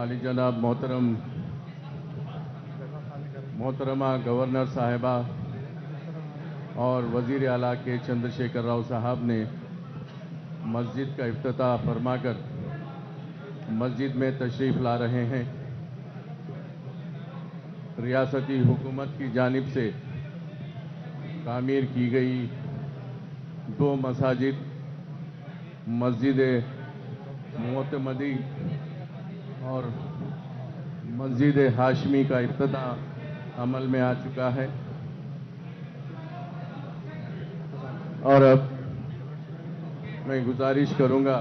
عالی جناب محترمہ گورنر صاحبہ اور وزیر اعلیٰ کے چندر شیکھر راؤ صاحب نے مسجد کا افتتاح فرما کر مسجد میں تشریف لا رہے ہیں۔ ریاستی حکومت کی جانب سے تعمیر کی گئی 2 مساجد مسجد معتمدی اور مسجد ہاشمی کا افتتاح عمل میں آ چکا ہے، اور اب میں گزارش کروں گا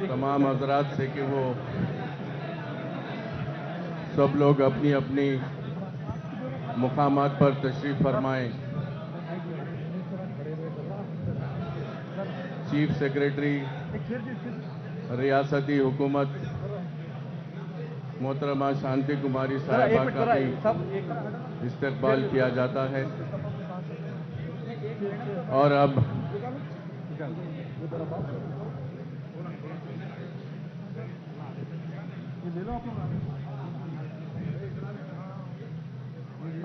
تمام حضرات سے کہ وہ سب لوگ اپنی اپنی مقامات پر تشریف فرمائیں۔ چیف سیکریٹری ریاستی حکومت محترمہ شانتی کماری صاحبہ کا بھی استقبال کیا جاتا ہے، اور اب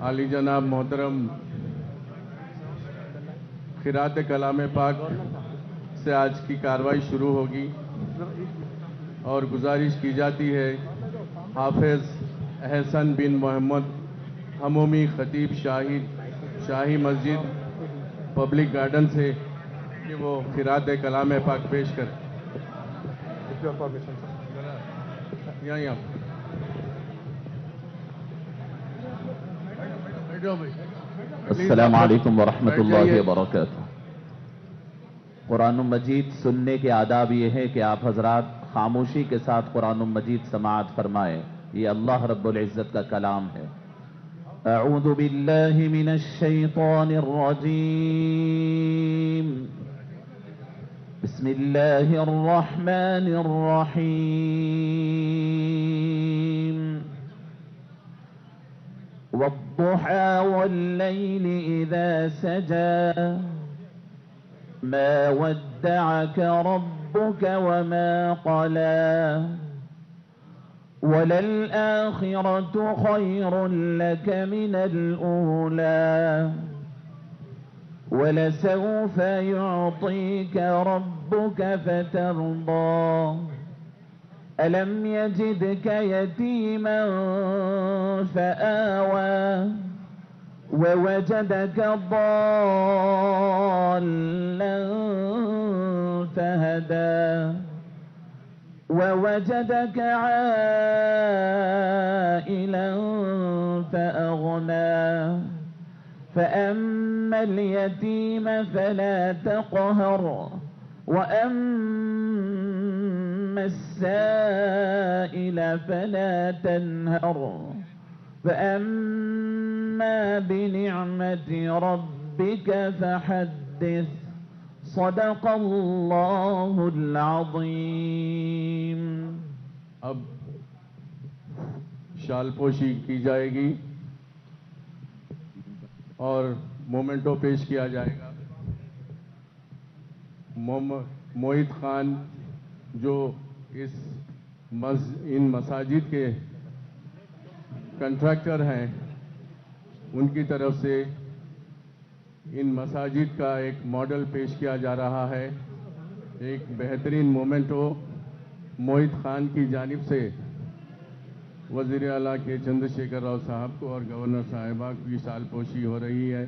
عالی جناب محترم قرأت کلام پاک سے آج کی کارروائی شروع ہوگی، اور گزارش کی جاتی ہے حافظ احسن بن محمد عمومی خطیب شاہی مسجد پبلک گارڈن سے کہ وہ قرأت کلام پاک پیش کریں۔ یہاں السلام علیکم ورحمۃ اللہ وبرکاتہ۔ قرآن مجید سننے کے آداب یہ ہے کہ آپ حضرات خاموشی کے ساتھ قرآن مجید سماعت فرمائیں، یہ اللہ رب العزت کا کلام ہے۔ اعوذ باللہ من الشیطان الرجیم، بسم اللہ الرحمن الرحیم۔ والضحى والليل إذا سجى ما ودعك ربك وما قلى وللآخرة خير لك من الأولى ولسوف يعطيك ربك فترضى ألم يجدك يتيما فآوى ووجدك ضالا فهدى ووجدك عائلا فأغنى فأما اليتيم فلا تقهر وأما السائل فلا تنهر فأما بنعمة ربك فحدث صدق اللہ العظیم۔ اب شال پوشی کی جائے گی اور مومنٹو پیش کیا جائے گا۔ موحد خان جو ان مساجد کے کنٹریکٹر ہیں، ان کی طرف سے ان مساجد کا ایک ماڈل پیش کیا جا رہا ہے، ایک بہترین مومنٹو موحد خان کی جانب سے وزیر اعلیٰ کے چندر شیکھر راؤ صاحب کو اور گورنر صاحبہ کی سال پوشی ہو رہی ہے۔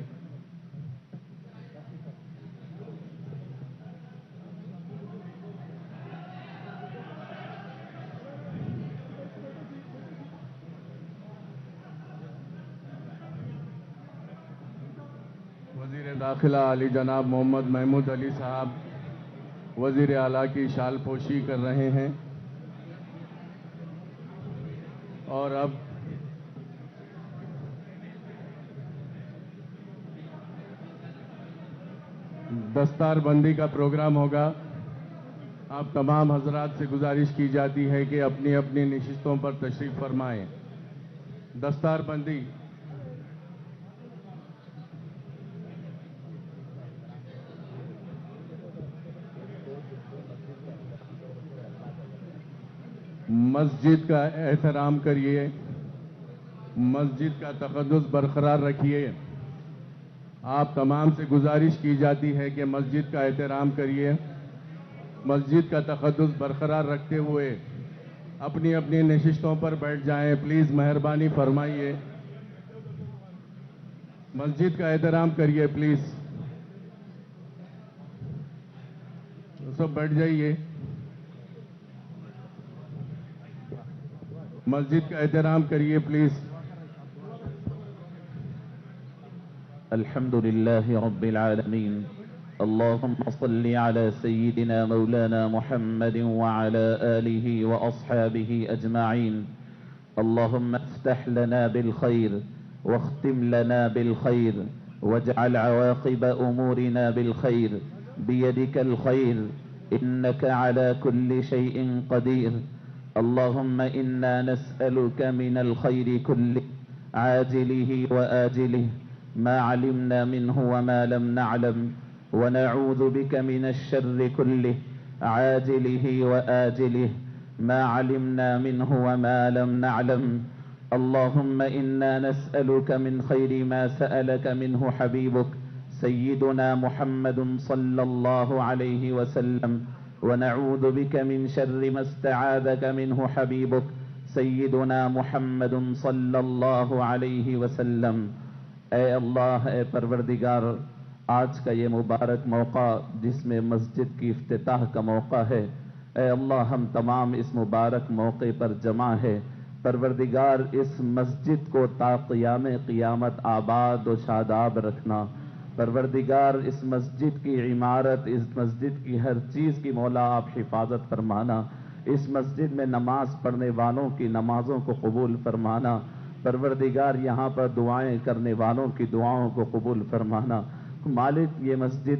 وزیر داخلہ علی جناب محمد محمود علی صاحب وزیر اعلیٰ کی شال پوشی کر رہے ہیں، اور اب دستار بندی کا پروگرام ہوگا۔ آپ تمام حضرات سے گزارش کی جاتی ہے کہ اپنی اپنی نشستوں پر تشریف فرمائیں۔ دستار بندی مسجد کا احترام کریے، مسجد کا تقدس برقرار رکھیے۔ آپ تمام سے گزارش کی جاتی ہے کہ مسجد کا احترام کریے، مسجد کا تقدس برقرار رکھتے ہوئے اپنی اپنی نشستوں پر بیٹھ جائیں۔ پلیز مہربانی فرمائیے، مسجد کا احترام کریے پلیز۔ سب بیٹھ جائیے، مسجد کا احترام کریے پلیز۔ الحمد لله رب العالمين، اللهم صل على سيدنا مولانا محمد وعلى آله وأصحابه أجمعين. اللهم افتح لنا بالخير واختم لنا بالخير واجعل عواقب أمورنا بالخير، بيدك الخير إنك على كل شيء قدير. اللهم إنا نسألك من الخير كله عاجله وآجله ما علمنا منه وما لم نعلم، ونعوذ بك من الشر كله عاجله وآجله ما علمنا منه وما لم نعلم. اللهم إنا نسألك من خير ما سألك منه حبيبك سيدنا محمد صلى الله عليه وسلم، ونعوذ بك من شر ما استعاذك منه حبيبك سيدنا محمد صلى الله عليه وسلم. اے اللہ، اے پروردگار، آج کا یہ مبارک موقع جس میں مسجد کی افتتاح کا موقع ہے، اے اللہ ہم تمام اس مبارک موقع پر جمع ہے۔ پروردگار اس مسجد کو تا قیام قیامت آباد و شاداب رکھنا۔ پروردگار اس مسجد کی عمارت، اس مسجد کی ہر چیز کی مولا آپ حفاظت فرمانا۔ اس مسجد میں نماز پڑھنے والوں کی نمازوں کو قبول فرمانا۔ پروردگار یہاں پر دعائیں کرنے والوں کی دعاؤں کو قبول فرمانا۔ مالک، یہ مسجد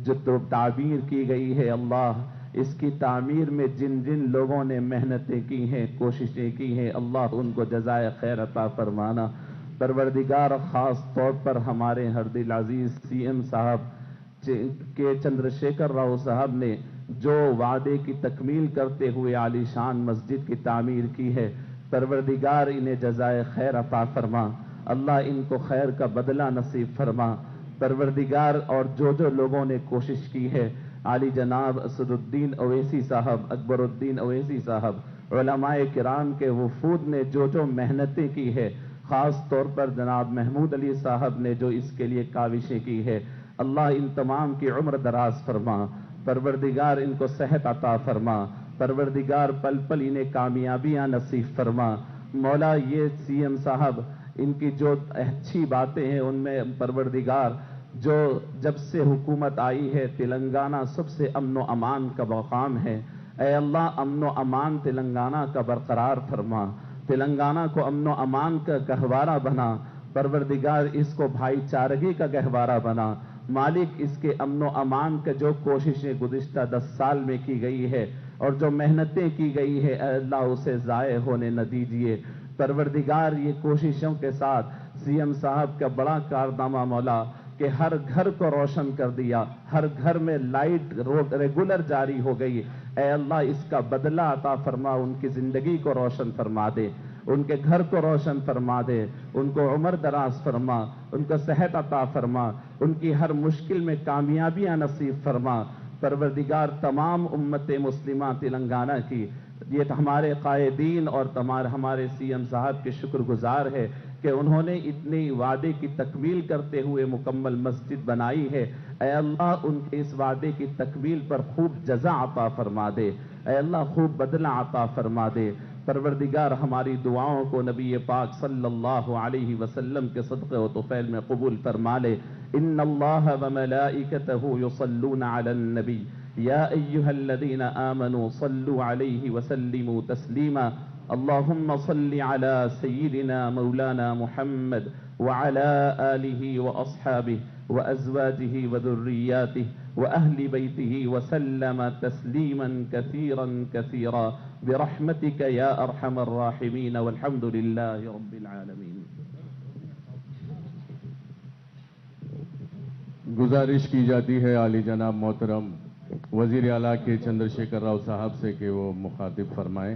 جو تعمیر کی گئی ہے اللہ، اس کی تعمیر میں جن جن لوگوں نے محنتیں کی ہیں، کوششیں کی ہیں، اللہ ان کو جزائے خیر عطا فرمانا۔ پروردگار خاص طور پر ہمارے ہردل عزیز سی ایم صاحب کے چندر شیکھر راؤ صاحب نے جو وعدے کی تکمیل کرتے ہوئے عالی شان مسجد کی تعمیر کی ہے، پروردگار انہیں جزائے خیر عطا فرما۔ اللہ ان کو خیر کا بدلہ نصیب فرما۔ پروردگار اور جو لوگوں نے کوشش کی ہے، عالی جناب اسد الدین اویسی صاحب، اکبر الدین اویسی صاحب، علماء کرام کے وفود نے جو محنتیں کی ہے، خاص طور پر جناب محمود علی صاحب نے جو اس کے لیے کاوشیں کی ہے، اللہ ان تمام کی عمر دراز فرما۔ پروردگار ان کو صحت عطا فرما۔ پروردگار پل پل انہیں کامیابیاں نصیب فرما۔ مولا، یہ سی ایم صاحب ان کی جو اچھی باتیں ہیں ان میں پروردگار جو جب سے حکومت آئی ہے تلنگانہ سب سے امن و امان کا مقام ہے، اے اللہ امن و امان تلنگانہ کا برقرار فرما۔ تلنگانہ کو امن و امان کا گہوارہ بنا۔ پروردگار اس کو بھائی چارگی کا گہوارہ بنا۔ مالک، اس کے امن و امان کا جو کوششیں گزشتہ 10 سال میں کی گئی ہے اور جو محنتیں کی گئی ہے، اے اللہ اسے ضائع ہونے نہ دیجیے۔ پروردگار یہ کوششوں کے ساتھ سی ایم صاحب کا بڑا کارنامہ مولا کہ ہر گھر کو روشن کر دیا، ہر گھر میں لائٹ ریگولر جاری ہو گئی۔ اے اللہ اس کا بدلہ عطا فرما، ان کی زندگی کو روشن فرما دے، ان کے گھر کو روشن فرما دے، ان کو عمر دراز فرما، ان کو صحت عطا فرما، ان کی ہر مشکل میں کامیابیاں نصیب فرما۔ پروردگار تمام امت مسلمہ تلنگانہ کی یہ ہمارے قائدین اور ہمارے سی ایم صاحب کے شکر گزار ہے کہ انہوں نے اتنی وعدے کی تکمیل کرتے ہوئے مکمل مسجد بنائی ہے۔ اے اللہ ان کے اس وعدے کی تکمیل پر خوب جزا عطا فرما دے، اے اللہ خوب بدلہ عطا فرما دے۔ پروردگار ہماری دعاؤں کو نبی پاک صلی اللہ علیہ وسلم کے صدقے و طفیل میں قبول فرما لے۔ ان اللہ وملائکتہ یصلون علی النبی یا ایہا الذین آمنوا صلوا علیہ وسلموا تسلیما۔ اللہم صل علی سیدنا مولانا محمد وعلى آله وأصحابه وأزواجه وذرياته وأهل بيته وسلم تسليما كثيرا كثيرا برحمتك يا أرحم الراحمين والحمد لله رب العالمين۔ گزارش کی جاتی ہے عالی جناب محترم وزیر اعلیٰ کے چندر شیکھر راؤ صاحب سے کہ وہ مخاطب فرمائیں۔